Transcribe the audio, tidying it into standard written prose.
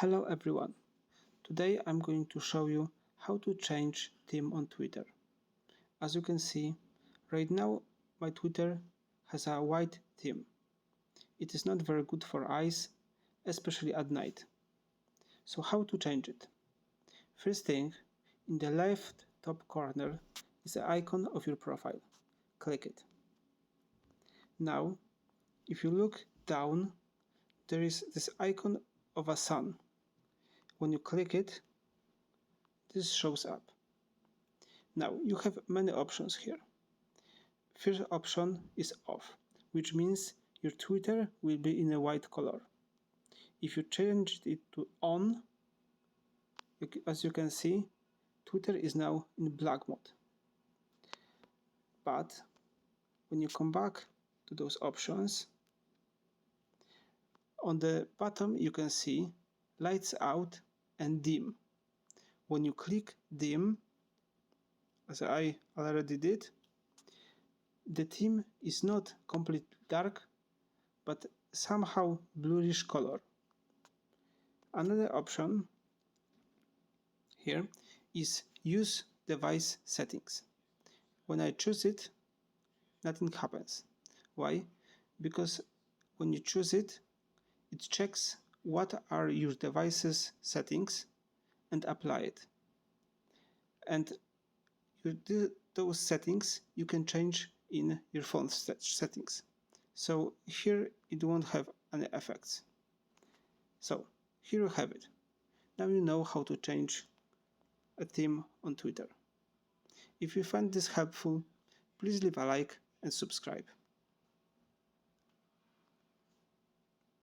Hello everyone. Today I'm going to show you how to change theme on Twitter. As you can see, right now my Twitter has a white theme. It is not very good for eyes, especially at night. So how to change it? First thing, in the left top corner is the icon of your profile. Click it. Now, if you look down, there is this icon of a sun. When you click it, this shows up. Now, you have many options here. First option is off, which means your Twitter will be in a white color. If you change it to on, as you can see, Twitter is now in black mode. But when you come back to those options, on the bottom you can see lights out and dim. When you click dim, as I already did, the theme is not completely dark, but somehow bluish color. Another option here is use device settings. When I choose it, nothing happens. Why? Because when you choose it, it checks what are your device's settings and apply it. And those settings you can change in your phone settings. So here it won't have any effects. So here you have it. Now you know how to change a theme on Twitter. If you find this helpful, please leave a like and subscribe.